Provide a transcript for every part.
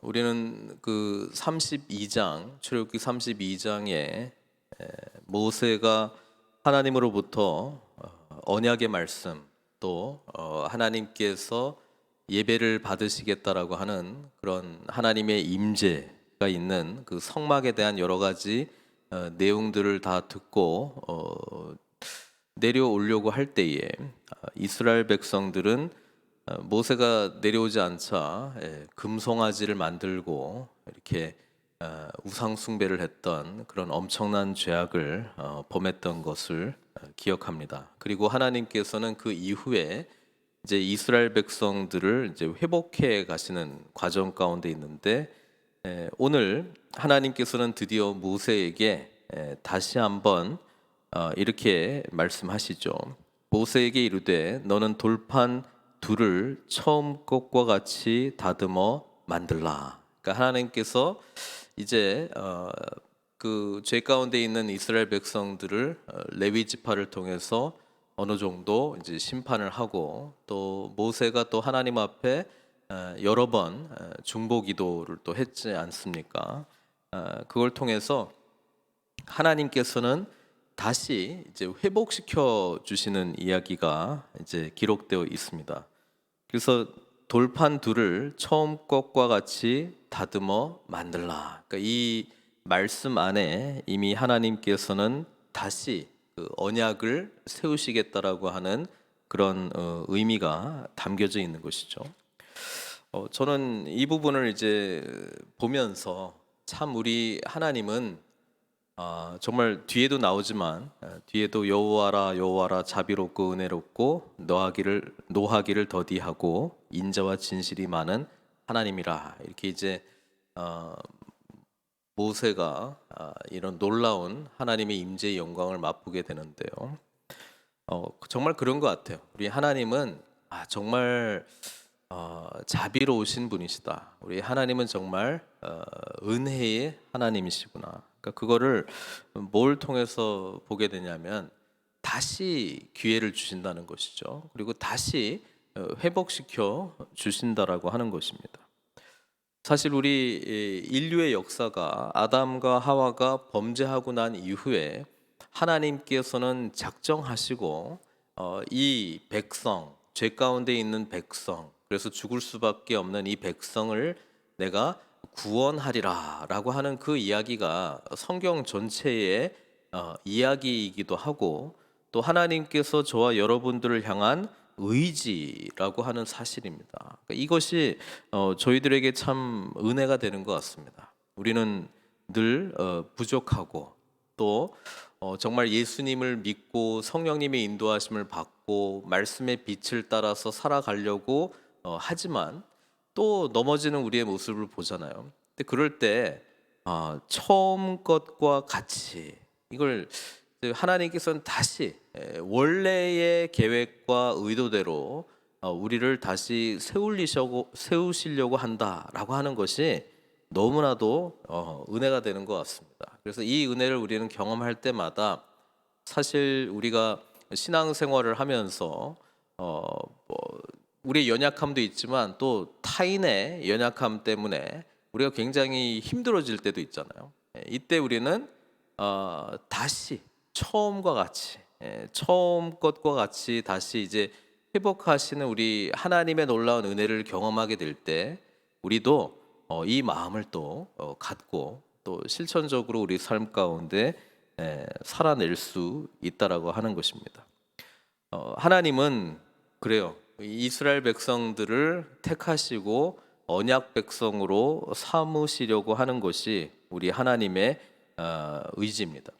우리는 그 32장 출애굽기 32장에 모세가 하나님으로부터 언약의 말씀 또 하나님께서 예배를 받으시겠다라고 하는 그런 하나님의 임재가 있는 그 성막에 대한 여러 가지 내용들을 다 듣고 내려오려고 할 때에 이스라엘 백성들은 모세가 내려오지 않자 금송아지를 만들고 이렇게 우상 숭배를 했던 그런 엄청난 죄악을 범했던 것을 기억합니다. 그리고 하나님께서는 그 이후에 이제 이스라엘 백성들을 이제 회복해 가시는 과정 가운데 있는데 오늘 하나님께서는 드디어 모세에게 다시 한번 이렇게 말씀하시죠. 모세에게 이르되 너는 돌판 둘을 처음 것과 같이 다듬어 만들라. 그러니까 하나님께서 이제 그 죄 가운데 있는 이스라엘 백성들을 레위 지파를 통해서 어느 정도 이제 심판을 하고 또 모세가 또 하나님 앞에 여러 번 중보 기도를 또 했지 않습니까? 그걸 통해서 하나님께서는 다시 이제 회복시켜 주시는 이야기가 이제 기록되어 있습니다. 그래서 돌판 둘을 처음 것과 같이 다듬어 만들라. 그러니까 이 말씀 안에 이미 하나님께서는 다시 그 언약을 세우시겠다라고 하는 그런 의미가 담겨져 있는 것이죠. 저는 이 부분을 이제 보면서 참 우리 하나님은 정말 뒤에도 나오지만 뒤에도 여호와라 여호와라 자비롭고 은혜롭고 노하기를 더디하고 인자와 진실이 많은 하나님이라 이렇게 이제 모세가 이런 놀라운 하나님의 임재의 영광을 맛보게 되는데요. 정말 그런 것 같아요. 우리 하나님은 정말 자비로우신 분이시다. 우리 하나님은 정말 은혜의 하나님이시구나. 그러니까 그거를 뭘 통해서 보게 되냐면 다시 기회를 주신다는 것이죠. 그리고 다시 회복시켜 주신다라고 하는 것입니다. 사실 우리 인류의 역사가 아담과 하와가 범죄하고 난 이후에 하나님께서는 작정하시고 이 백성, 죄 가운데 있는 백성, 그래서 죽을 수밖에 없는 이 백성을 내가 구원하리라라고 하는 그 이야기가 성경 전체의 이야기이기도 하고 또 하나님께서 저와 여러분들을 향한 의지라고 하는 사실입니다. 그러니까 이것이 저희들에게 참 은혜가 되는 것 같습니다. 우리는 늘 부족하고 또 정말 예수님을 믿고 성령님의 인도하심을 받고 말씀의 빛을 따라서 살아가려고 하지만 또 넘어지는 우리의 모습을 보잖아요. 근데 그럴 때 처음 것과 같이 이걸 하나님께서는 다시 원래의 계획과 의도대로 우리를 다시 세우시려고 한다라고 하는 것이 너무나도 은혜가 되는 것 같습니다. 그래서 이 은혜를 우리는 경험할 때마다 사실 우리가 신앙생활을 하면서 뭐 우리의 연약함도 있지만 또 타인의 연약함 때문에 우리가 굉장히 힘들어질 때도 있잖아요. 이때 우리는 다시 처음과 같이 처음 것과 같이 다시 이제 회복하시는 우리 하나님의 놀라운 은혜를 경험하게 될 때 우리도 이 마음을 또 갖고 또 실천적으로 우리 삶 가운데 살아낼 수 있다라고 하는 것입니다. 하나님은 그래요. 이스라엘 백성들을 택하시고 언약 백성으로 삼으시려고 하는 것이 우리 하나님의 의지입니다.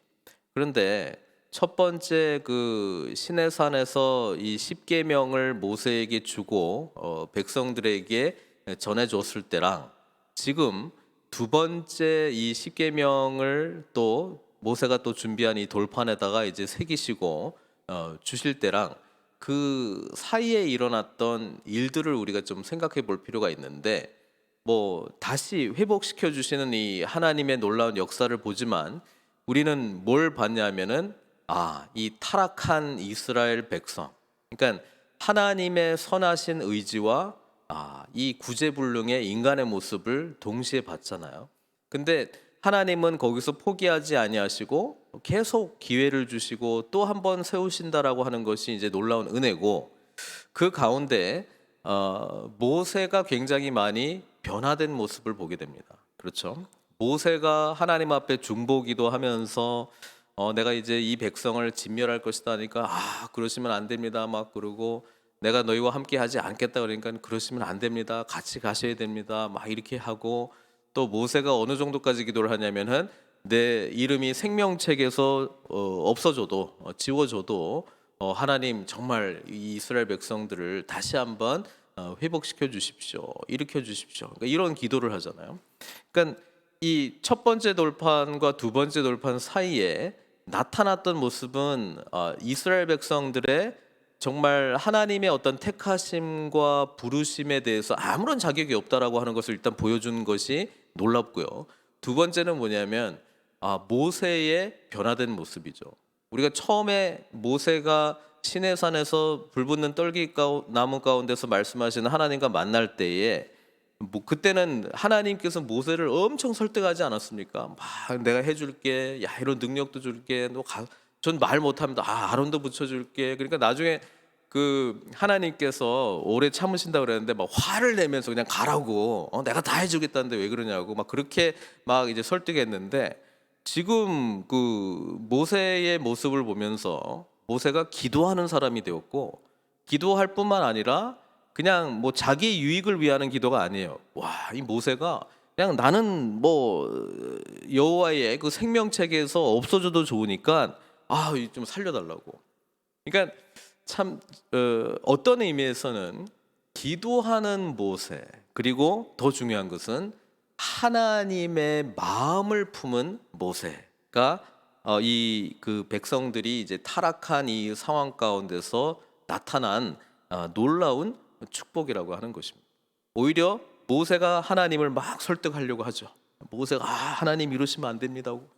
그런데 첫 번째 그 시내산에서 이 십계명을 모세에게 주고 백성들에게 전해줬을 때랑 지금 두 번째 이 십계명을 또 모세가 또 준비한 이 돌판에다가 이제 새기시고 주실 때랑 그 사이에 일어났던 일들을 우리가 좀 생각해 볼 필요가 있는데 뭐 다시 회복시켜 주시는 이 하나님의 놀라운 역사를 보지만 우리는 뭘 봤냐면은 이 타락한 이스라엘 백성. 그러니까 하나님의 선하신 의지와 이 구제불능의 인간의 모습을 동시에 봤잖아요. 근데 하나님은 거기서 포기하지 아니하시고 계속 기회를 주시고 또 한 번 세우신다라고 하는 것이 이제 놀라운 은혜고, 그 가운데 모세가 굉장히 많이 변화된 모습을 보게 됩니다. 그렇죠? 모세가 하나님 앞에 중보기도 하면서 내가 이제 이 백성을 진멸할 것이다 하니까 그러시면 안 됩니다 막 그러고, 내가 너희와 함께 하지 않겠다 그러니까 그러시면 안 됩니다, 같이 가셔야 됩니다 막 이렇게 하고, 또 모세가 어느 정도까지 기도를 하냐면은 내 이름이 생명책에서 없어져도 지워져도 하나님 정말 이 이스라엘 백성들을 다시 한번 회복시켜 주십시오, 일으켜 주십시오. 그러니까 이런 기도를 하잖아요. 그러니까 이 첫 번째 돌판과 두 번째 돌판 사이에 나타났던 모습은 이스라엘 백성들의 정말 하나님의 어떤 택하심과 부르심에 대해서 아무런 자격이 없다라고 하는 것을 일단 보여준 것이 놀랍고요. 두 번째는 뭐냐면 모세의 변화된 모습이죠. 우리가 처음에 모세가 시내산에서 불붙는 나무 가운데서 말씀하시는 하나님과 만날 때에 그때는 하나님께서 모세를 엄청 설득하지 않았습니까? 막 내가 해줄게, 야 이런 능력도 줄게, 전 말 못합니다. 아론도 붙여줄게. 그러니까 나중에 그 하나님께서 오래 참으신다 그랬는데 막 화를 내면서 그냥 가라고, 내가 다 해주겠다는데 왜 그러냐고 막 그렇게 막 이제 설득했는데, 지금 그 모세의 모습을 보면서 모세가 기도하는 사람이 되었고, 기도할 뿐만 아니라 그냥 뭐 자기 유익을 위하는 기도가 아니에요. 와, 이 모세가 그냥 나는 뭐 여호와의 그 생명책에서 없어져도 좋으니까 좀 살려달라고. 그러니까 참 어떤 의미에서는 기도하는 모세, 그리고 더 중요한 것은 하나님의 마음을 품은 모세가 이 그 백성들이 이제 타락한 이 상황 가운데서 나타난 놀라운 축복이라고 하는 것입니다. 오히려 모세가 하나님을 막 설득하려고 하죠. 모세가 하나님 이러시면 안 됩니다고.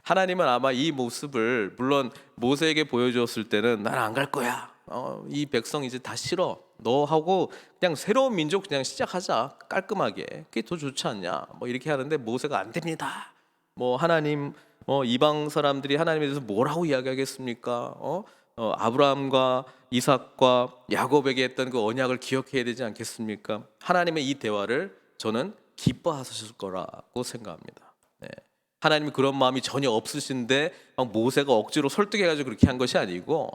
하나님은 아마 이 모습을 물론 모세에게 보여주었을 때는 난 안 갈 거야. 이 백성 이제 다 싫어. 너하고 그냥 새로운 민족 그냥 시작하자. 깔끔하게. 그게 더 좋지 않냐. 뭐 이렇게 하는데 모세가 안 됩니다. 뭐 하나님, 이방 사람들이 하나님에 대해서 뭐라고 이야기하겠습니까? 아브라함과 이삭과 야곱에게 했던 그 언약을 기억해야 되지 않겠습니까? 하나님의 이 대화를 저는 기뻐하셨을 거라고 생각합니다. 네. 하나님이 그런 마음이 전혀 없으신데 막 모세가 억지로 설득해가지고 그렇게 한 것이 아니고,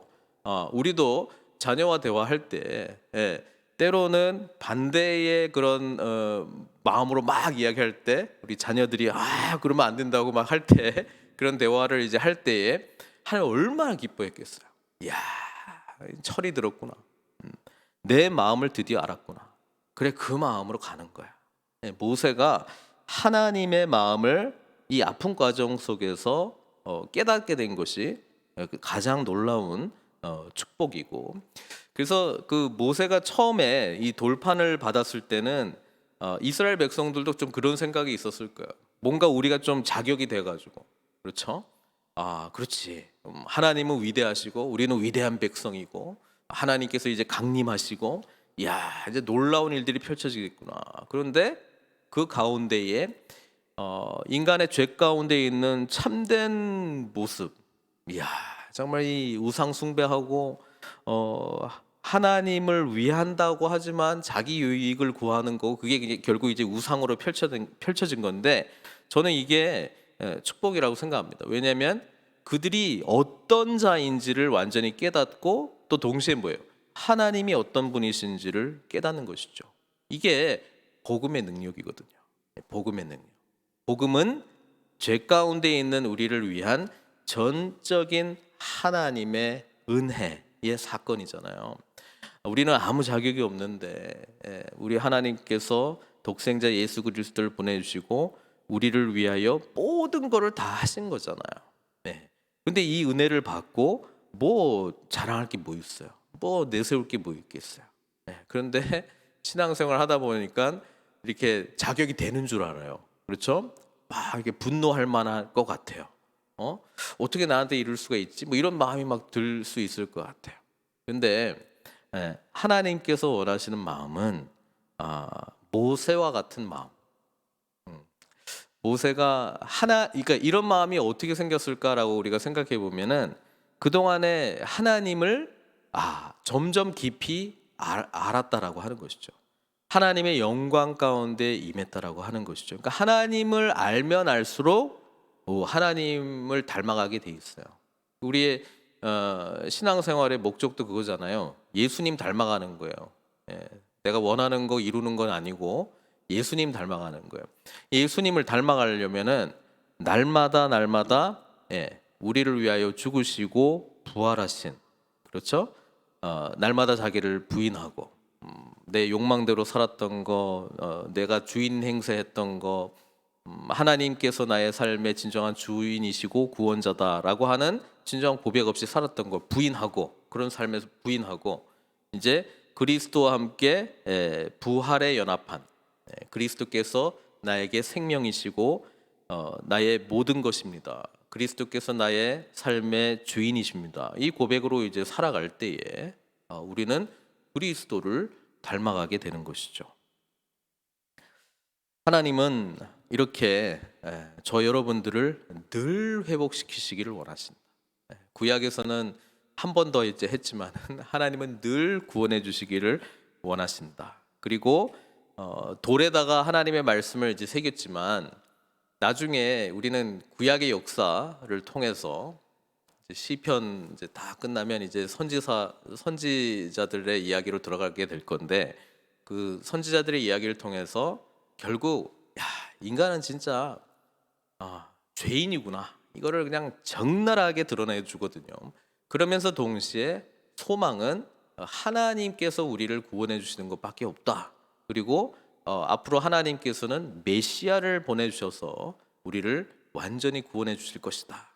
우리도 자녀와 대화할 때 때로는 반대의 그런 마음으로 막 이야기할 때, 우리 자녀들이 그러면 안 된다고 막 할 때 그런 대화를 이제 할 때에 하나님 얼마나 기뻐했겠어요. 이야, 철이 들었구나. 내 마음을 드디어 알았구나. 그래, 그 마음으로 가는 거야. 모세가 하나님의 마음을 이 아픈 과정 속에서 깨닫게 된 것이 가장 놀라운 축복이고, 그래서 그 모세가 처음에 이 돌판을 받았을 때는 이스라엘 백성들도 좀 그런 생각이 있었을 거예요. 뭔가 우리가 좀 자격이 돼가지고, 그렇죠? 그렇지. 하나님은 위대하시고 우리는 위대한 백성이고 하나님께서 이제 강림하시고, 야 이제 놀라운 일들이 펼쳐지겠구나. 그런데 그 가운데에 인간의 죄 가운데 있는 참된 모습, 이야 정말 이 우상 숭배하고 하나님을 위한다고 하지만 자기 유익을 구하는 거, 그게 결국 이제 우상으로 펼쳐진 건데, 저는 이게 축복이라고 생각합니다. 왜냐하면 그들이 어떤 자인지를 완전히 깨닫고, 또 동시에 뭐예요? 하나님이 어떤 분이신지를 깨닫는 것이죠. 이게 복음의 능력이거든요. 복음의 능력. 복음은 죄 가운데 있는 우리를 위한 전적인 하나님의 은혜의 사건이잖아요. 우리는 아무 자격이 없는데 우리 하나님께서 독생자 예수 그리스도를 보내주시고 우리를 위하여 모든 것을 다 하신 거잖아요. 근데 이 은혜를 받고 뭐 자랑할 게 뭐 있어요? 뭐 내세울 게 뭐 있겠어요? 그런데 신앙생활 하다 보니까 이렇게 자격이 되는 줄 알아요. 그렇죠? 막 이렇게 분노할 만할 것 같아요. 어떻게 나한테 이럴 수가 있지? 뭐 이런 마음이 막 들 수 있을 것 같아요. 근데 하나님께서 원하시는 마음은 모세와 같은 마음. 모세가 그러니까 이런 마음이 어떻게 생겼을까라고 우리가 생각해 보면은 그 동안에 하나님을 점점 깊이 알았다라고 하는 것이죠. 하나님의 영광 가운데 임했다라고 하는 것이죠. 그러니까 하나님을 알면 알수록 하나님을 닮아가게 돼 있어요. 우리의 신앙생활의 목적도 그거잖아요. 예수님 닮아가는 거예요. 내가 원하는 거 이루는 건 아니고 예수님 닮아가는 거예요. 예수님을 닮아가려면은 날마다 우리를 위하여 죽으시고 부활하신, 그렇죠? 날마다 자기를 부인하고 내 욕망대로 살았던 거, 내가 주인 행세했던 거, 하나님께서 나의 삶의 진정한 주인이시고 구원자다라고 하는 진정한 고백 없이 살았던 걸 부인하고, 그런 삶에서 부인하고 이제 그리스도와 함께 부활에 연합한, 그리스도께서 나에게 생명이시고 나의 모든 것입니다. 그리스도께서 나의 삶의 주인이십니다. 이 고백으로 이제 살아갈 때에 우리는 그리스도를 닮아가게 되는 것이죠. 하나님은 이렇게 저 여러분들을 늘 회복시키시기를 원하십니다. 구약에서는 한 번 더 이제 했지만 하나님은 늘 구원해 주시기를 원하신다. 그리고 돌에다가 하나님의 말씀을 이제 새겼지만 나중에 우리는 구약의 역사를 통해서 이제 시편 이제 다 끝나면 이제 선지자들의 이야기로 들어가게 될 건데, 그 선지자들의 이야기를 통해서 결국 인간은 진짜 죄인이구나, 이거를 그냥 적나라하게 드러내 주거든요. 그러면서 동시에 소망은 하나님께서 우리를 구원해 주시는 것밖에 없다. 그리고 앞으로 하나님께서는 메시아를 보내주셔서 우리를 완전히 구원해 주실 것이다.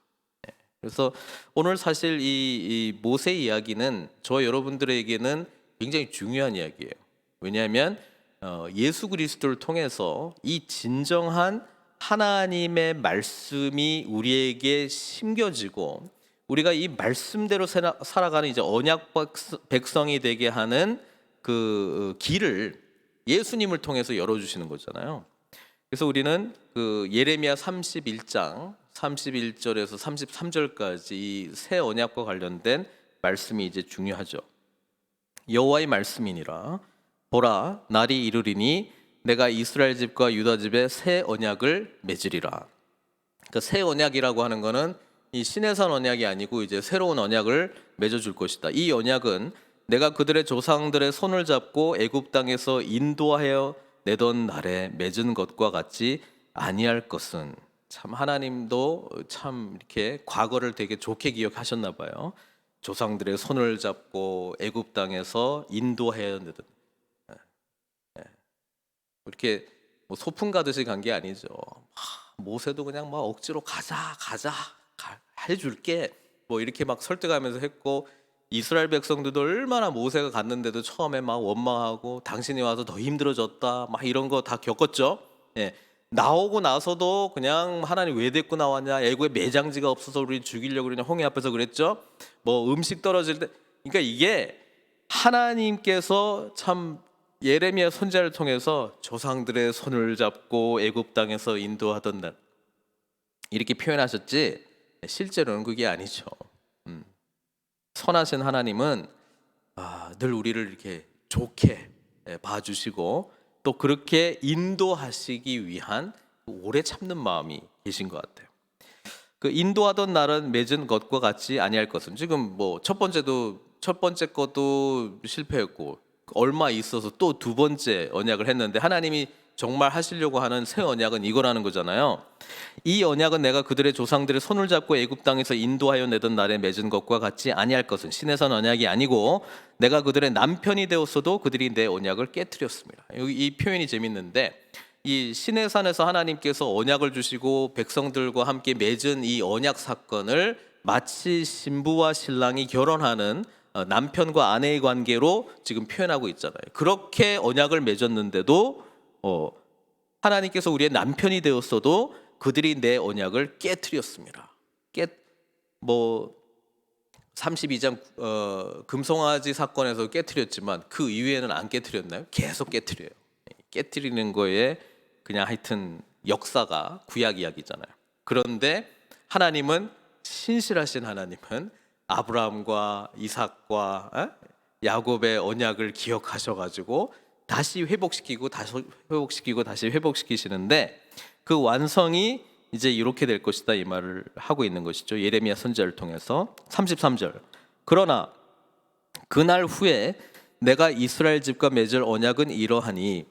그래서 오늘 사실 이 모세 이야기는 저 여러분들에게는 굉장히 중요한 이야기예요. 왜냐하면 예수 그리스도를 통해서 이 진정한 하나님의 말씀이 우리에게 심겨지고 우리가 이 말씀대로 살아가는 이제 언약 백성이 되게 하는 그 길을 예수님을 통해서 열어주시는 거잖아요. 그래서 우리는 그 예레미야 31장 31절에서 33절까지 이 새 언약과 관련된 말씀이 이제 중요하죠. 여호와의 말씀이니라. 보라, 날이 이르리니 내가 이스라엘 집과 유다 집에 새 언약을 맺으리라. 그러니까 새 언약이라고 하는 거는 이 시내산 언약이 아니고 이제 새로운 언약을 맺어줄 것이다. 이 언약은 내가 그들의 조상들의 손을 잡고 애굽 땅에서 인도하여 내던 날에 맺은 것과 같지 아니할 것은. 참 하나님도 참 이렇게 과거를 되게 좋게 기억하셨나 봐요. 조상들의 손을 잡고 애굽 땅에서 인도하여 내던, 이렇게 뭐 소풍 가듯이 간 게 아니죠. 모세도 그냥 막 억지로 가자 해줄게 뭐 이렇게 막 설득하면서 했고, 이스라엘 백성들도 얼마나 모세가 갔는데도 처음에 막 원망하고 당신이 와서 더 힘들어졌다 막 이런 거 다 겪었죠. 나오고 나서도 그냥 하나님 왜 데리고 나왔냐, 애굽에 매장지가 없어서 우리 죽이려고 그러냐, 홍해 앞에서 그랬죠. 뭐 음식 떨어질 때, 그러니까 이게 하나님께서 참 예레미야 선지자를 통해서 조상들의 손을 잡고 애굽 땅에서 인도하던 날 이렇게 표현하셨지, 실제로는 그게 아니죠. 선하신 하나님은 늘 우리를 이렇게 좋게 봐주시고 또 그렇게 인도하시기 위한 오래 참는 마음이 계신 것 같아요. 그 인도하던 날은 맺은 것과 같지 아니할 것은, 지금 뭐 첫 번째 것도 실패했고 얼마 있어서 또 두 번째 언약을 했는데 하나님이 정말 하시려고 하는 새 언약은 이거라는 거잖아요. 이 언약은 내가 그들의 조상들의 손을 잡고 애굽 땅에서 인도하여 내던 날에 맺은 것과 같지 아니할 것은, 신에선 언약이 아니고 내가 그들의 남편이 되었어도 그들이 내 언약을 깨트렸습니다. 이 표현이 재밌는데, 이 시내산에서 하나님께서 언약을 주시고 백성들과 함께 맺은 이 언약 사건을 마치 신부와 신랑이 결혼하는 남편과 아내의 관계로 지금 표현하고 있잖아요. 그렇게 언약을 맺었는데도 하나님께서 우리의 남편이 되었어도 그들이 내 언약을 깨트렸습니다. 32장 금송아지 사건에서 깨트렸지만 그 이후에는 안 깨트렸나요? 계속 깨트려요. 깨트리는 거에 그냥 하여튼 역사가 구약 이야기잖아요. 그런데 하나님은 신실하신 하나님은 아브라함과 이삭과 야곱의 언약을 기억하셔가지고 다시 회복시키고 다시 회복시키고 다시 회복시키시는데 그 완성이 이제 이렇게 될 것이다 이 말을 하고 있는 것이죠. 예레미야 선지자를 통해서 33절. 그러나 그날 후에 내가 이스라엘 집과 맺을 언약은 이러하니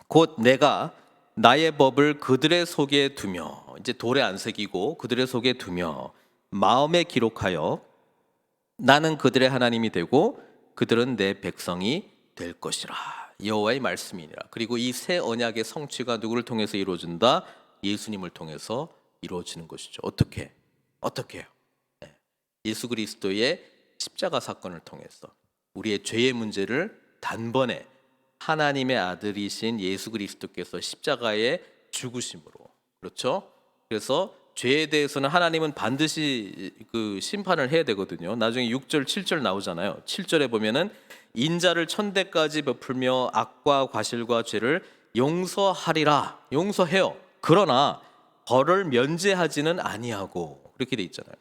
곧 내가 나의 법을 그들의 속에 두며 이제 돌에 안 새기고 그들의 속에 두며 마음에 기록하여 나는 그들의 하나님이 되고 그들은 내 백성이 될 것이라. 여호와의 말씀이니라. 그리고 이 새 언약의 성취가 누구를 통해서 이루어진다? 예수님을 통해서 이루어지는 것이죠. 어떻게요? 예수 그리스도의 십자가 사건을 통해서 우리의 죄의 문제를 단번에 하나님의 아들이신 예수 그리스도께서 십자가에 죽으심으로, 그렇죠? 그래서 죄에 대해서는 하나님은 반드시 그 심판을 해야 되거든요. 나중에 6절, 7절 나오잖아요. 7절에 보면은 인자를 천대까지 베풀며 악과 과실과 죄를 용서하리라. 용서해요. 그러나 벌을 면제하지는 아니하고 그렇게 돼 있잖아요.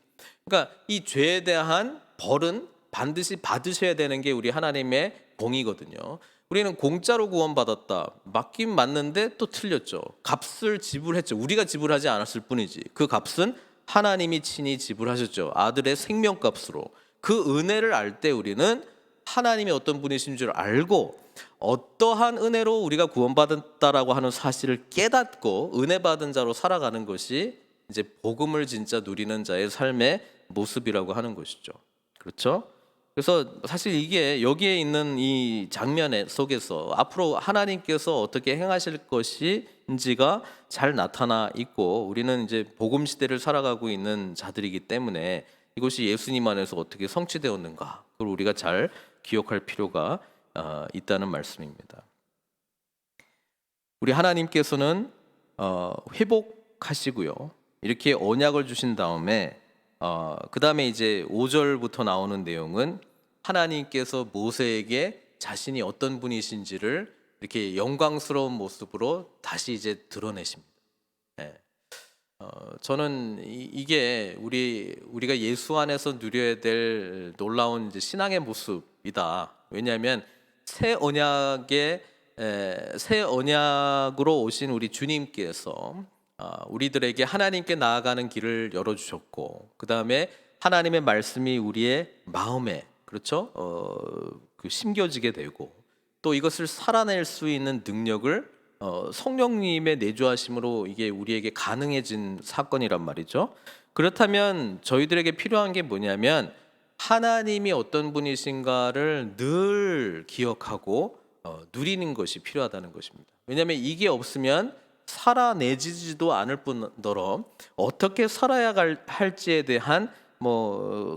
그러니까 이 죄에 대한 벌은 반드시 받으셔야 되는 게 우리 하나님의 공이거든요. 우리는 공짜로 구원받았다. 맞긴 맞는데 또 틀렸죠. 값을 지불했죠. 우리가 지불하지 않았을 뿐이지. 그 값은 하나님이 친히 지불하셨죠. 아들의 생명값으로. 그 은혜를 알 때 우리는 하나님이 어떤 분이신 줄 알고 어떠한 은혜로 우리가 구원받았다라고 하는 사실을 깨닫고 은혜 받은 자로 살아가는 것이 이제 복음을 진짜 누리는 자의 삶의 모습이라고 하는 것이죠. 그렇죠? 그래서 사실 이게 여기에 있는 이 장면 속에서 앞으로 하나님께서 어떻게 행하실 것인지가 잘 나타나 있고 우리는 이제 복음 시대를 살아가고 있는 자들이기 때문에 이것이 예수님 안에서 어떻게 성취되었는가 그걸 우리가 잘 기억할 필요가 있다는 말씀입니다. 우리 하나님께서는 회복하시고요. 이렇게 언약을 주신 다음에 그 다음에 이제 5절부터 나오는 내용은 하나님께서 모세에게 자신이 어떤 분이신지를 이렇게 영광스러운 모습으로 다시 이제 드러내십니다. 네. 저는 이게 우리가 예수 안에서 누려야 될 놀라운 이제 신앙의 모습이다. 왜냐하면 새 언약으로 오신 우리 주님께서 우리들에게 하나님께 나아가는 길을 열어주셨고 그 다음에 하나님의 말씀이 우리의 마음에 그렇죠? 심겨지게 되고 또 이것을 살아낼 수 있는 능력을 성령님의 내주하심으로 이게 우리에게 가능해진 사건이란 말이죠. 그렇다면 저희들에게 필요한 게 뭐냐면 하나님이 어떤 분이신가를 늘 기억하고 누리는 것이 필요하다는 것입니다. 왜냐하면 이게 없으면 살아내지도 않을 뿐더러 어떻게 살아야 할지에 대한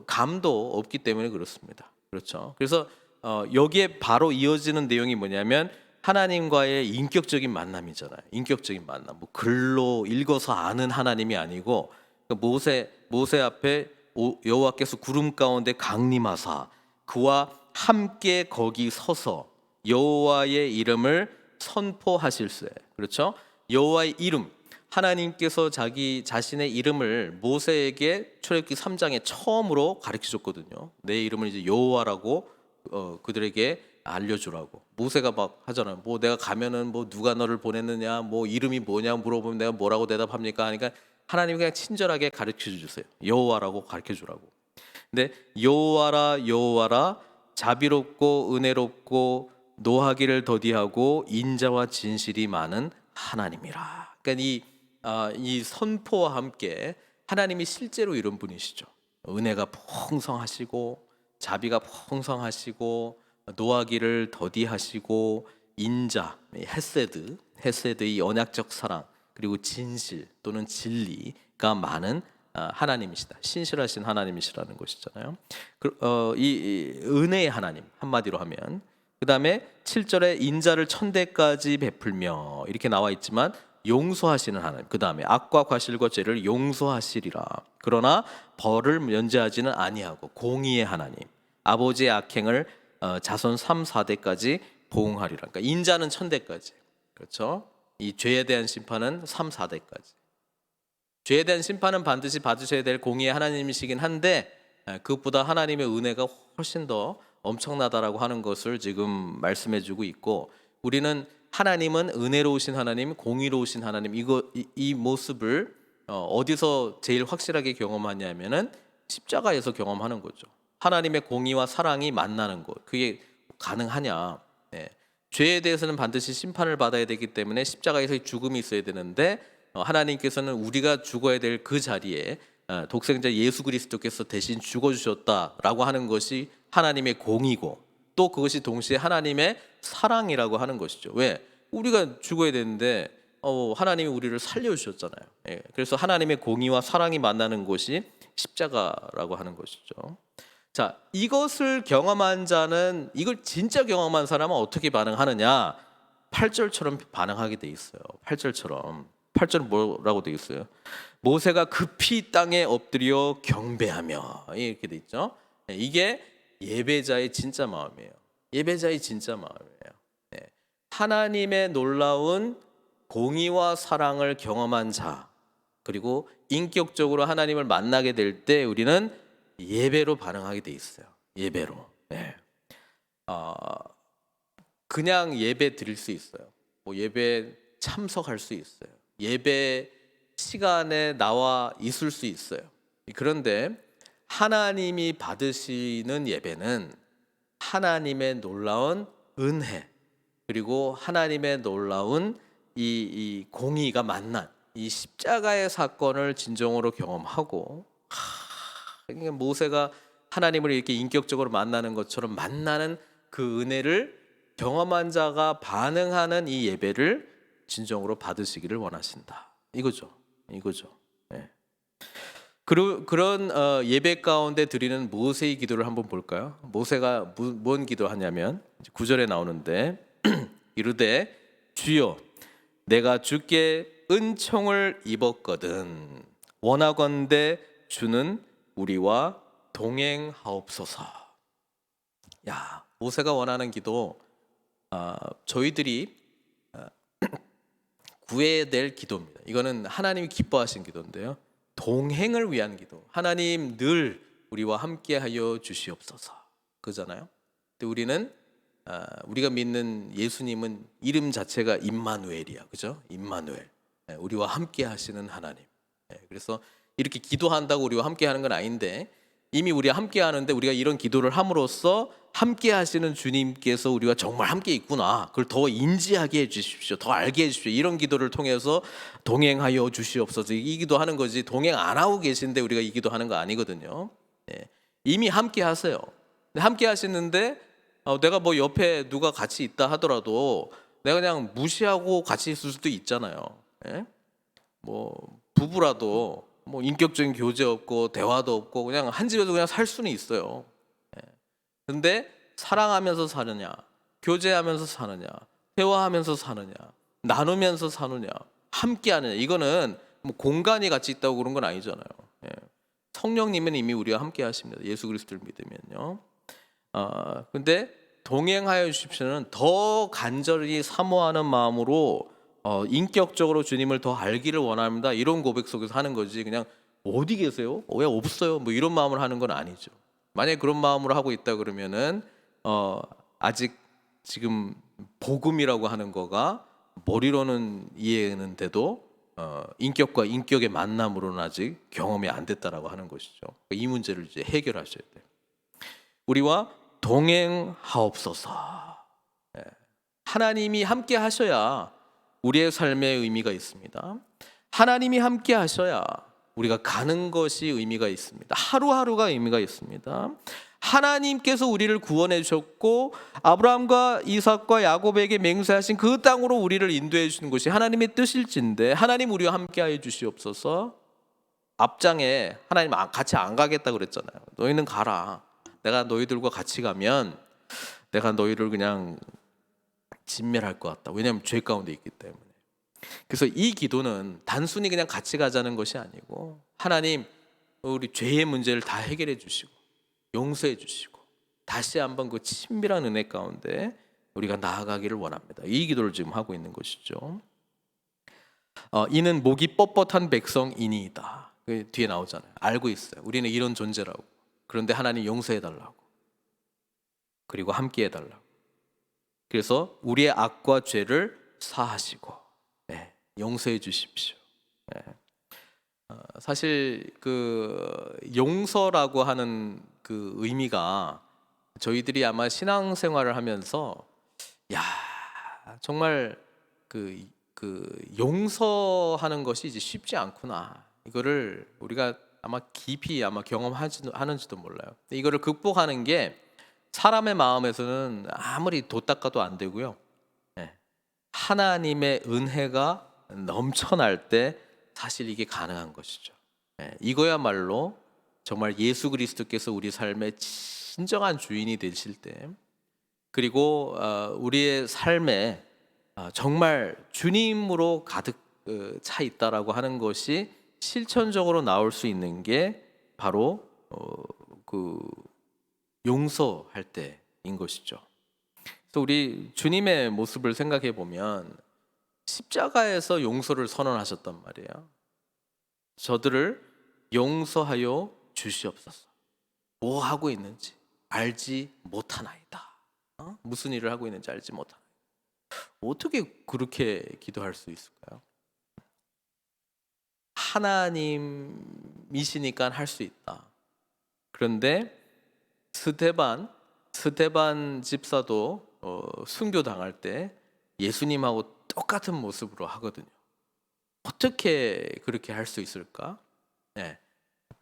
감도 없기 때문에 그렇습니다. 그렇죠. 그래서 여기에 바로 이어지는 내용이 뭐냐면 하나님과의 인격적인 만남이잖아요. 인격적인 만남. 글로 읽어서 아는 하나님이 아니고 모세 앞에 여호와께서 구름 가운데 강림하사 그와 함께 거기 서서 여호와의 이름을 선포하실세. 그렇죠? 여호와의 이름, 하나님께서 자기 자신의 이름을 모세에게 출애굽기 3장에 처음으로 가르치셨거든요. 내 이름을 이제 여호와라고 그들에게 알려주라고. 모세가 막 하잖아요. 내가 가면은 누가 너를 보냈느냐, 이름이 뭐냐 물어보면 내가 뭐라고 대답합니까? 하니까 하나님이 그냥 친절하게 가르쳐 주세요. 여호와라고 가르쳐 주라고. 근데 여호와라 여호와라 자비롭고 은혜롭고 노하기를 더디하고 인자와 진실이 많은 하나님이라. 그러니까 이 선포와 함께 하나님이 실제로 이런 분이시죠. 은혜가 풍성하시고 자비가 풍성하시고 노하기를 더디하시고 인자, 헤세드 이 언약적 사랑 그리고 진실 또는 진리가 많은 하나님이시다. 신실하신 하나님이시라는 것이잖아요. 이 은혜의 하나님 한마디로 하면 그 다음에 7절에 인자를 천대까지 베풀며 이렇게 나와 있지만 용서하시는 하나님. 그 다음에 악과 과실과 죄를 용서하시리라. 그러나 벌을 면제하지는 아니하고 공의의 하나님. 아버지의 악행을 자손 3, 4대까지 보응하리라. 그러니까 인자는 천대까지. 그렇죠? 이 죄에 대한 심판은 3, 4대까지. 죄에 대한 심판은 반드시 받으셔야 될 공의의 하나님이시긴 한데 그것보다 하나님의 은혜가 훨씬 더 엄청나다라고 하는 것을 지금 말씀해주고 있고, 우리는 하나님은 은혜로우신 하나님, 공의로우신 하나님, 이 모습을 어디서 제일 확실하게 경험하냐면은 십자가에서 경험하는 거죠. 하나님의 공의와 사랑이 만나는 것, 그게 가능하냐? 네. 죄에 대해서는 반드시 심판을 받아야 되기 때문에 십자가에서의 죽음이 있어야 되는데 하나님께서는 우리가 죽어야 될 그 자리에 독생자 예수 그리스도께서 대신 죽어주셨다라고 하는 것이 하나님의 공의고, 또 그것이 동시에 하나님의 사랑이라고 하는 것이죠. 왜? 우리가 죽어야 되는데 하나님이 우리를 살려주셨잖아요. 예, 그래서 하나님의 공의와 사랑이 만나는 것이 십자가라고 하는 것이죠. 자, 이것을 경험한 자는, 이걸 진짜 경험한 사람은 어떻게 반응하느냐? 8절처럼 반응하게 돼 있어요. 8절처럼. 8절은 뭐라고 돼 있어요? 모세가 급히 땅에 엎드려 경배하며, 이렇게 돼 있죠. 이게 예배자의 진짜 마음이에요. 예배자의 진짜 마음이에요. 네. 하나님의 놀라운 공의와 사랑을 경험한 자, 그리고 인격적으로 하나님을 만나게 될 때 우리는 예배로 반응하게 돼 있어요. 예배로. 네. 그냥 예배 드릴 수 있어요. 뭐 예배 참석할 수 있어요. 예배 시간에 나와 있을 수 있어요. 그런데 하나님이 받으시는 예배는 하나님의 놀라운 은혜, 그리고 하나님의 놀라운 이 공의가 만난 이 십자가의 사건을 진정으로 경험하고, 그러니까 모세가 하나님을 이렇게 인격적으로 만나는 것처럼 만나는 그 은혜를 경험한 자가 반응하는 이 예배를 진정으로 받으시기를 원하신다. 이거죠. 네. 그런 예배 가운데 드리는 모세의 기도를 한번 볼까요? 모세가 뭔 기도하냐면 9절에 나오는데 이르되 주여 내가 주께 은총을 입었거든 원하건대 주는 우리와 동행하옵소서. 야, 모세가 원하는 기도, 저희들이 구해야 될 기도입니다. 이거는 하나님이 기뻐하신 기도인데요. 동행을 위한 기도. 하나님 늘 우리와 함께하여 주시옵소서. 그잖아요. 근데 우리는 우리가 믿는 예수님은 이름 자체가 임마누엘이야, 그죠? 임마누엘. 우리와 함께하시는 하나님. 그래서 이렇게 기도한다고 우리와 함께하는 건 아닌데, 이미 우리와 함께하는데 우리가 이런 기도를 함으로써 함께하시는 주님께서 우리와 정말 함께 있구나, 그걸 더 인지하게 해주십시오, 더 알게 해주십시오. 이런 기도를 통해서 동행하여 주시옵소서, 이 기도하는 거지, 동행 안 하고 계신데 우리가 이 기도하는 거 아니거든요. 이미 함께하세요. 함께하시는데 내가 뭐 옆에 누가 같이 있다 하더라도 내가 그냥 무시하고 같이 있을 수도 있잖아요. 뭐 부부라도 뭐 인격적인 교제 없고 대화도 없고 그냥 한 집에서 그냥 살 수는 있어요. 근데 사랑하면서 사느냐, 교제하면서 사느냐, 대화하면서 사느냐, 나누면서 사느냐, 함께하느냐, 이거는 뭐 공간이 같이 있다고 그런 건 아니잖아요. 성령님은 이미 우리와 함께 하십니다. 예수 그리스도를 믿으면요. 근데 동행하여 주십시오는 더 간절히 사모하는 마음으로 인격적으로 주님을 더 알기를 원합니다, 이런 고백 속에서 하는 거지, 그냥 어디 계세요? 왜 없어요? 뭐 이런 마음으로 하는 건 아니죠. 만약에 그런 마음으로 하고 있다 그러면은 아직 지금 복음이라고 하는 거가 머리로는 이해는 돼도 인격과 인격의 만남으로는 아직 경험이 안 됐다라고 하는 것이죠. 이 문제를 이제 해결하셔야 돼요. 우리와 동행하옵소서. 하나님이 함께 하셔야 우리의 삶에 의미가 있습니다. 하나님이 함께 하셔야 우리가 가는 것이 의미가 있습니다. 하루하루가 의미가 있습니다. 하나님께서 우리를 구원해 주셨고 아브라함과 이삭과 야곱에게 맹세하신 그 땅으로 우리를 인도해 주시는 것이 하나님의 뜻일진데, 하나님 우리와 함께하여 주시옵소서. 앞장에 하나님 같이 안 가겠다 그랬잖아요. 너희는 가라. 내가 너희들과 같이 가면 내가 너희를 그냥 진멸할 것 같다. 왜냐하면 죄 가운데 있기 때문에. 그래서 이 기도는 단순히 그냥 같이 가자는 것이 아니고, 하나님 우리 죄의 문제를 다 해결해 주시고 용서해 주시고 다시 한번 그 친밀한 은혜 가운데 우리가 나아가기를 원합니다. 이 기도를 지금 하고 있는 것이죠. 이는 목이 뻣뻣한 백성이니이다. 그 뒤에 나오잖아요. 알고 있어요. 우리는 이런 존재라고. 그런데 하나님 용서해 달라고. 그리고 함께 해달라고. 그래서 우리의 악과 죄를 사하시고 용서해 주십시오. 사실 그 용서라고 하는 그 의미가 저희들이 아마 신앙생활을 하면서 야 정말 그 용서하는 것이 이제 쉽지 않구나, 이거를 우리가 아마 깊이 아마 경험하는지도 몰라요. 이거를 극복하는 게 사람의 마음에서는 아무리 도 닦아도 안 되고요. 하나님의 은혜가 넘쳐날 때 사실 이게 가능한 것이죠. 이거야말로 정말 예수 그리스도께서 우리 삶의 진정한 주인이 되실 때, 그리고 우리의 삶에 정말 주님으로 가득 차 있다라고 하는 것이 실천적으로 나올 수 있는 게 바로 그 용서할 때인 것이죠. 그래서 우리 주님의 모습을 생각해 보면 십자가에서 용서를 선언하셨단 말이에요. 저들을 용서하여 주시옵소서. 뭐 하고 있는지 알지 못하나이다. 무슨 일을 하고 있는지 알지 못하나이다. 어떻게 그렇게 기도할 수 있을까요? 하나님이시니까 할 수 있다. 그런데 스데반 집사도 순교당할 때 예수님하고 똑같은 모습으로 하거든요. 어떻게 그렇게 할 수 있을까?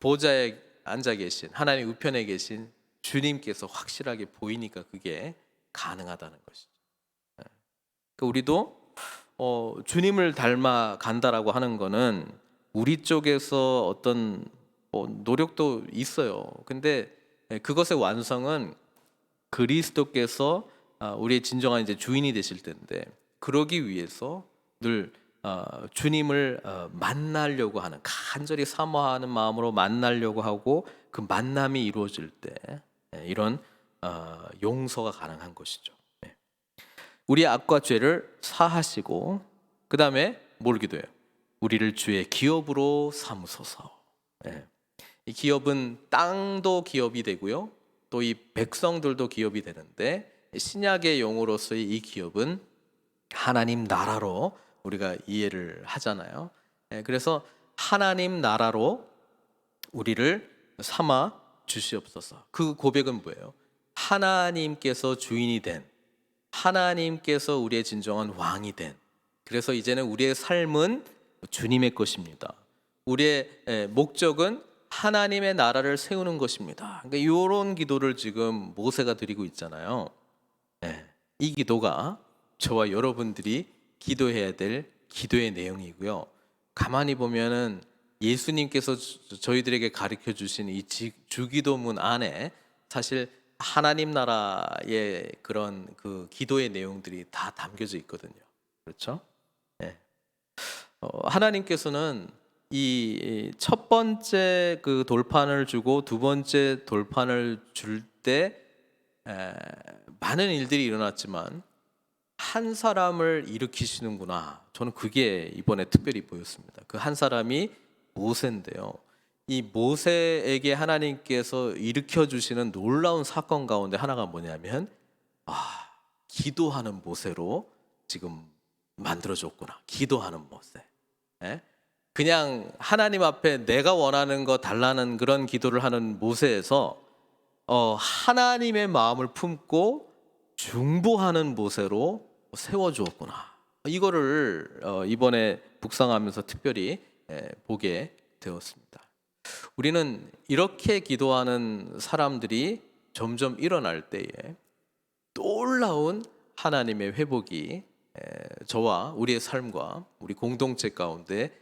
보좌에 앉아 계신 하나님 우편에 계신 주님께서 확실하게 보이니까 그게 가능하다는 것이죠. 그러니까 우리도 주님을 닮아 간다라고 하는 거는 우리 쪽에서 어떤 노력도 있어요. 근데 그것의 완성은 그리스도께서 우리의 진정한 이제 주인이 되실 텐데, 그러기 위해서 늘 주님을 만나려고 하는, 간절히 사모하는 마음으로 만나려고 하고 그 만남이 이루어질 때 이런 용서가 가능한 것이죠. 우리의 악과 죄를 사하시고, 그 다음에 뭘 기도해요? 우리를 주의 기업으로 삼으소서. 이 기업은 땅도 기업이 되고요, 또 이 백성들도 기업이 되는데, 신약의 용어로서의 이 기업은 하나님 나라로 우리가 이해를 하잖아요. 그래서 하나님 나라로 우리를 삼아 주시옵소서. 그 고백은 뭐예요? 하나님께서 주인이 된, 하나님께서 우리의 진정한 왕이 된, 그래서 이제는 우리의 삶은 주님의 것입니다. 우리의 목적은 하나님의 나라를 세우는 것입니다. 그러니까 이런 기도를 지금 모세가 드리고 있잖아요. 이 기도가 저와 여러분들이 기도해야 될 기도의 내용이고요. 가만히 보면은 예수님께서 저희들에게 가르쳐 주신 이 주기도문 안에 사실 하나님 나라의 그런 그 기도의 내용들이 다 담겨져 있거든요. 그렇죠? 하나님께서는 이 첫 번째 그 돌판을 주고 두 번째 돌판을 줄 때 많은 일들이 일어났지만 한 사람을 일으키시는구나. 저는 그게 이번에 특별히 보였습니다. 그 한 사람이 모세인데요. 이 모세에게 하나님께서 일으켜 주시는 놀라운 사건 가운데 하나가 뭐냐면 기도하는 모세로 지금 만들어졌구나. 기도하는 모세. 그냥 하나님 앞에 내가 원하는 거 달라는 그런 기도를 하는 모세에서 하나님의 마음을 품고 중보하는 모세로 세워주었구나. 이거를 이번에 묵상하면서 특별히 보게 되었습니다. 우리는 이렇게 기도하는 사람들이 점점 일어날 때에 놀라운 하나님의 회복이 저와 우리의 삶과 우리 공동체 가운데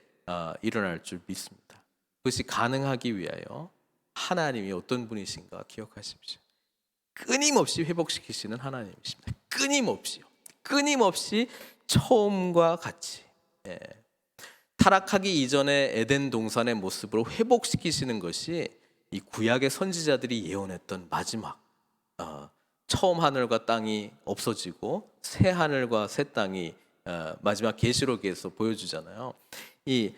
일어날 줄 믿습니다. 그것이 가능하기 위하여 하나님이 어떤 분이신가 기억하십시오. 끊임없이 회복시키시는 하나님이십니다. 끊임없이 처음과 같이 예. 타락하기 이전에 에덴 동산의 모습으로 회복시키시는 것이 이 구약의 선지자들이 예언했던 마지막, 처음 하늘과 땅이 없어지고 새 하늘과 새 땅이 마지막 계시록에서 보여주잖아요. 이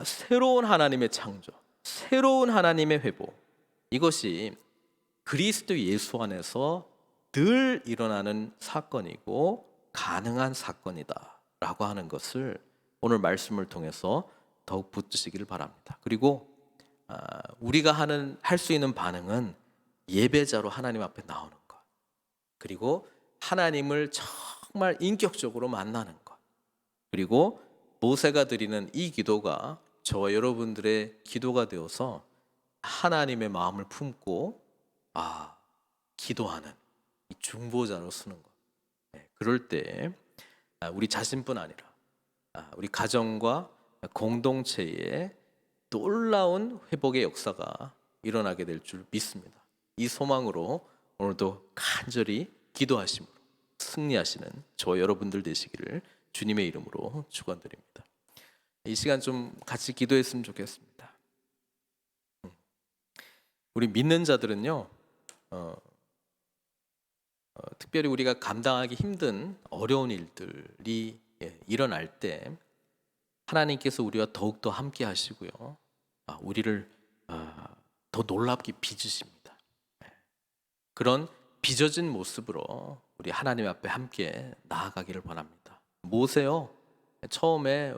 새로운 하나님의 창조, 새로운 하나님의 회복, 이것이 그리스도 예수 안에서 늘 일어나는 사건이고 가능한 사건이다라고 하는 것을 오늘 말씀을 통해서 더욱 붙드시기를 바랍니다. 그리고 우리가 할 수 있는 반응은 예배자로 하나님 앞에 나오는 것, 그리고 하나님을 정말 인격적으로 만나는 것, 그리고 모세가 드리는 이 기도가 저와 여러분들의 기도가 되어서 하나님의 마음을 품고 기도하는 이 중보자로 쓰는 것. 그럴 때 우리 자신뿐 아니라 우리 가정과 공동체에 놀라운 회복의 역사가 일어나게 될 줄 믿습니다. 이 소망으로 오늘도 간절히 기도하심으로 승리하시는 저와 여러분들 되시기를 주님의 이름으로 축원드립니다. 이 시간 좀 같이 기도했으면 좋겠습니다. 우리 믿는 자들은요, 특별히 우리가 감당하기 힘든 어려운 일들이 일어날 때 하나님께서 우리와 더욱더 함께 하시고요, 우리를 더 놀랍게 빚으십니다. 그런 빚어진 모습으로 우리 하나님 앞에 함께 나아가기를 바랍니다. 모세요, 처음에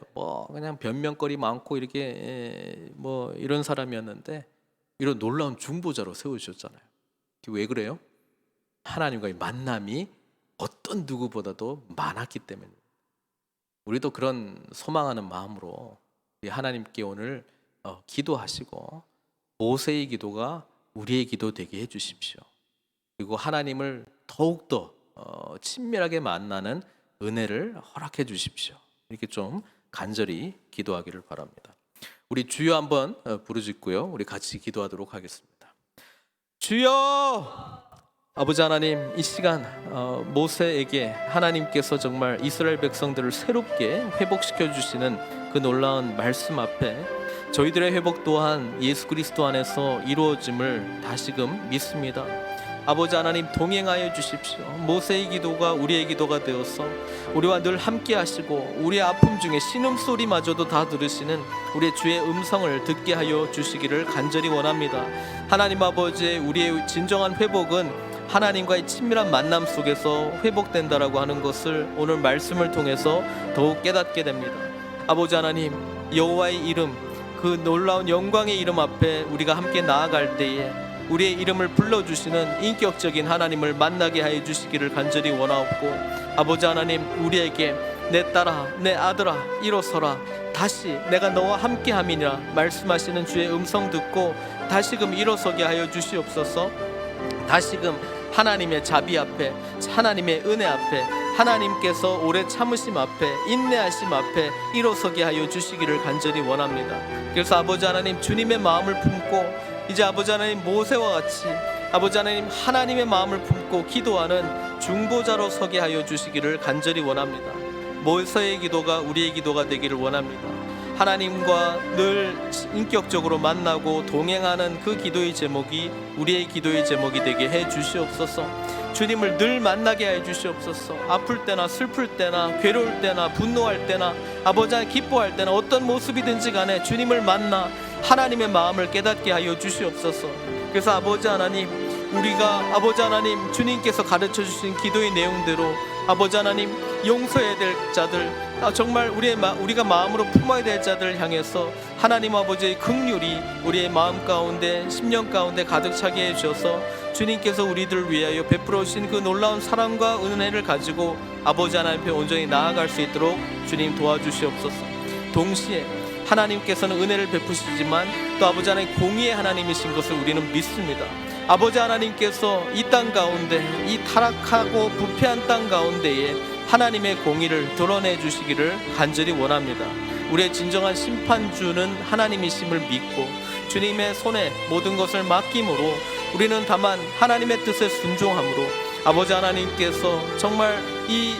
그냥 변명거리 많고 이렇게 이런 사람이었는데 이런 놀라운 중보자로 세우셨잖아요. 왜 그래요? 하나님과의 만남이 어떤 누구보다도 많았기 때문입니다. 우리도 그런 소망하는 마음으로 하나님께 오늘 기도하시고 모세의 기도가 우리의 기도 되게 해주십시오. 그리고 하나님을 더욱더 친밀하게 만나는 은혜를 허락해 주십시오. 이렇게 좀 간절히 기도하기를 바랍니다. 우리 주여 한번 부르짖고요, 우리 같이 기도하도록 하겠습니다. 주여! 아버지 하나님, 이 시간 모세에게 하나님께서 정말 이스라엘 백성들을 새롭게 회복시켜 주시는 그 놀라운 말씀 앞에 저희들의 회복 또한 예수 그리스도 안에서 이루어짐을 다시금 믿습니다. 아버지 하나님, 동행하여 주십시오. 모세의 기도가 우리의 기도가 되어서 우리와 늘 함께 하시고 우리의 아픔 중에 신음소리마저도 다 들으시는 우리의 주의 음성을 듣게 하여 주시기를 간절히 원합니다. 하나님 아버지, 우리의 진정한 회복은 하나님과의 친밀한 만남 속에서 회복된다라고 하는 것을 오늘 말씀을 통해서 더욱 깨닫게 됩니다. 아버지 하나님, 여호와의 이름, 그 놀라운 영광의 이름 앞에 우리가 함께 나아갈 때에 우리의 이름을 불러주시는 인격적인 하나님을 만나게 하여 주시기를 간절히 원하옵고, 아버지 하나님, 우리에게 내 딸아, 내 아들아, 일어서라, 다시 내가 너와 함께함이니라 말씀하시는 주의 음성 듣고 다시금 일어서게 하여 주시옵소서. 다시금 하나님의 자비 앞에, 하나님의 은혜 앞에, 하나님께서 오래 참으심 앞에, 인내하심 앞에 일어서게 하여 주시기를 간절히 원합니다. 그래서 아버지 하나님, 주님의 마음을 품고 이제 아버지 하나님, 모세와 같이 아버지 하나님, 하나님의 마음을 품고 기도하는 중보자로 서게 하여 주시기를 간절히 원합니다. 모세의 기도가 우리의 기도가 되기를 원합니다. 하나님과 늘 인격적으로 만나고 동행하는 그 기도의 제목이 우리의 기도의 제목이 되게 해 주시옵소서. 주님을 늘 만나게 해 주시옵소서. 아플 때나 슬플 때나 괴로울 때나 분노할 때나 아버지 하나님 기뻐할 때나 어떤 모습이든지 간에 주님을 만나 하나님의 마음을 깨닫게 하여 주시옵소서. 그래서 아버지 하나님, 우리가 아버지 하나님 주님께서 가르쳐 주신 기도의 내용대로 아버지 하나님 용서해야 될 자들, 정말 우리가 마음으로 품어야 될 자들을 향해서 하나님 아버지의 긍휼이 우리의 마음 가운데 심령 가운데 가득 차게 해주셔서 주님께서 우리들을 위하여 베풀어 주신 그 놀라운 사랑과 은혜를 가지고 아버지 하나님 앞에 온전히 나아갈 수 있도록 주님 도와주시옵소서. 동시에 하나님께서는 은혜를 베푸시지만 또 아버지 하나님 공의의 하나님이신 것을 우리는 믿습니다. 아버지 하나님께서 이 땅 가운데, 이 타락하고 부패한 땅 가운데에 하나님의 공의를 드러내 주시기를 간절히 원합니다. 우리의 진정한 심판주는 하나님이심을 믿고 주님의 손에 모든 것을 맡김으로 우리는 다만 하나님의 뜻에 순종함으로 아버지 하나님께서 정말 이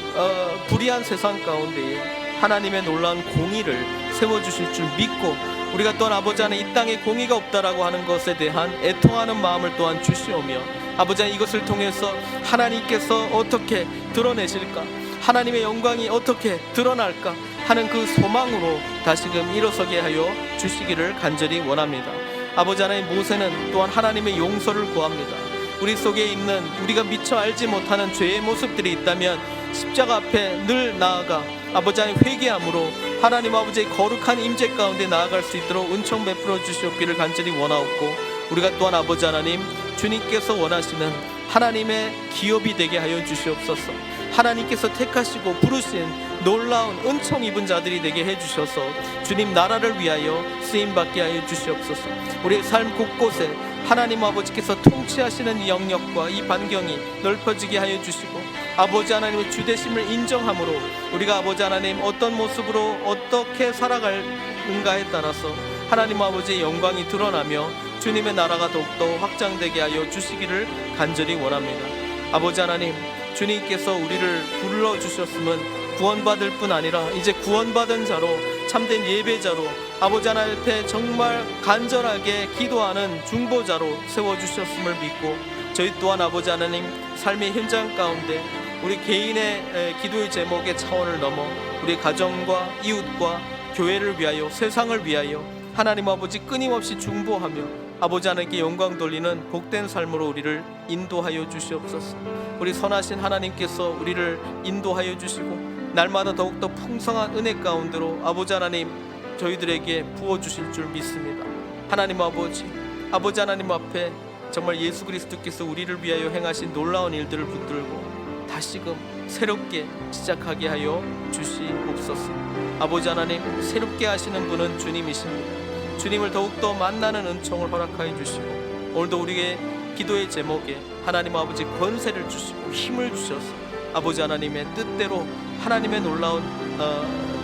불의한 세상 가운데에 하나님의 놀라운 공의를 세워주실 줄 믿고, 우리가 또한 아버지 안에 이 땅에 공의가 없다라고 하는 것에 대한 애통하는 마음을 또한 주시오며, 아버지 안에 이것을 통해서 하나님께서 어떻게 드러내실까, 하나님의 영광이 어떻게 드러날까 하는 그 소망으로 다시금 일어서게 하여 주시기를 간절히 원합니다. 아버지 하나님, 모세는 또한 하나님의 용서를 구합니다. 우리 속에 있는 우리가 미처 알지 못하는 죄의 모습들이 있다면 십자가 앞에 늘 나아가 아버지 하나님 회개함으로 하나님 아버지의 거룩한 임재 가운데 나아갈 수 있도록 은총 베풀어 주시옵기를 간절히 원하옵고, 우리가 또한 아버지 하나님, 주님께서 원하시는 하나님의 기업이 되게 하여 주시옵소서. 하나님께서 택하시고 부르신 놀라운 은총 입은 자들이 되게 해주셔서 주님 나라를 위하여 쓰임받게 하여 주시옵소서. 우리의 삶 곳곳에 하나님 아버지께서 통치하시는 이 영역과 이 반경이 넓어지게 하여 주시고, 아버지 하나님의 주되심을 인정함으로 우리가 아버지 하나님 어떤 모습으로 어떻게 살아갈는가에 따라서 하나님 아버지의 영광이 드러나며 주님의 나라가 더욱더 확장되게 하여 주시기를 간절히 원합니다. 아버지 하나님, 주님께서 우리를 불러주셨으면 구원받을 뿐 아니라 이제 구원받은 자로, 참된 예배자로, 아버지 하나님 앞에 정말 간절하게 기도하는 중보자로 세워주셨음을 믿고, 저희 또한 아버지 하나님 삶의 현장 가운데 우리 개인의 기도의 제목의 차원을 넘어 우리 가정과 이웃과 교회를 위하여, 세상을 위하여 하나님 아버지 끊임없이 중보하며 아버지 하나님께 영광 돌리는 복된 삶으로 우리를 인도하여 주시옵소서. 우리 선하신 하나님께서 우리를 인도하여 주시고 날마다 더욱더 풍성한 은혜 가운데로 아버지 하나님 저희들에게 부어주실 줄 믿습니다. 하나님 아버지, 아버지 하나님 앞에 정말 예수 그리스도께서 우리를 위하여 행하신 놀라운 일들을 붙들고 다시금 새롭게 시작하게 하여 주시옵소서. 아버지 하나님, 새롭게 하시는 분은 주님이십니다. 주님을 더욱더 만나는 은총을 허락하여 주시고, 오늘도 우리의 기도의 제목에 하나님 아버지 권세를 주시고 힘을 주셔서 아버지 하나님의 뜻대로 하나님의 놀라운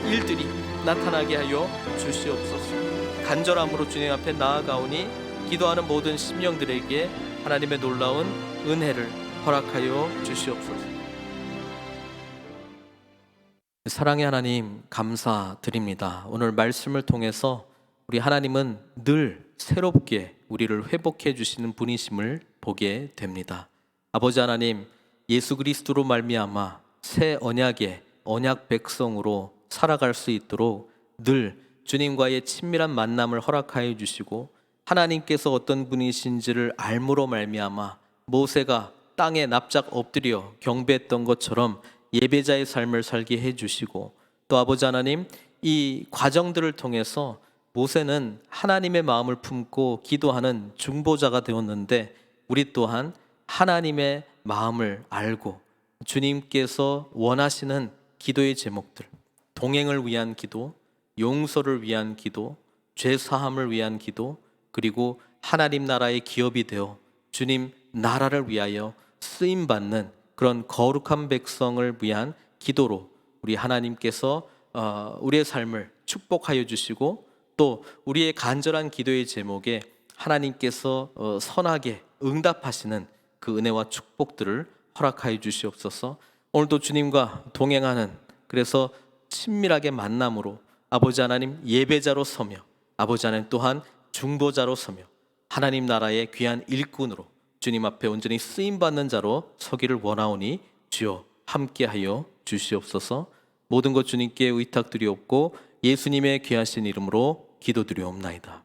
일들이 나타나게 하여 주시옵소서. 간절함으로 주님 앞에 나아가오니 기도하는 모든 심령들에게 하나님의 놀라운 은혜를 허락하여 주시옵소서. 사랑의 하나님, 감사드립니다. 오늘 말씀을 통해서 우리 하나님은 늘 새롭게 우리를 회복해 주시는 분이심을 보게 됩니다. 아버지 하나님, 예수 그리스도로 말미암아 새 언약의 언약 백성으로 살아갈 수 있도록 늘 주님과의 친밀한 만남을 허락하여 주시고, 하나님께서 어떤 분이신지를 알므로 말미암아 모세가 땅에 납작 엎드려 경배했던 것처럼 예배자의 삶을 살게 해주시고, 또 아버지 하나님, 이 과정들을 통해서 모세는 하나님의 마음을 품고 기도하는 중보자가 되었는데, 우리 또한 하나님의 마음을 알고 주님께서 원하시는 기도의 제목들, 동행을 위한 기도, 용서를 위한 기도, 죄 사함을 위한 기도, 그리고 하나님 나라의 기업이 되어 주님 나라를 위하여 쓰임받는 그런 거룩한 백성을 위한 기도로 우리 하나님께서 우리의 삶을 축복하여 주시고, 또 우리의 간절한 기도의 제목에 하나님께서 선하게 응답하시는 그 은혜와 축복들을 허락하여 주시옵소서. 오늘도 주님과 동행하는, 그래서 친밀하게 만남으로 아버지 하나님 예배자로 서며 아버지 하나님 또한 중보자로 서며 하나님 나라의 귀한 일꾼으로 주님 앞에 온전히 쓰임받는 자로 서기를 원하오니 주여 함께하여 주시옵소서. 모든 것 주님께 의탁드리옵고 예수님의 귀하신 이름으로 기도드리옵나이다.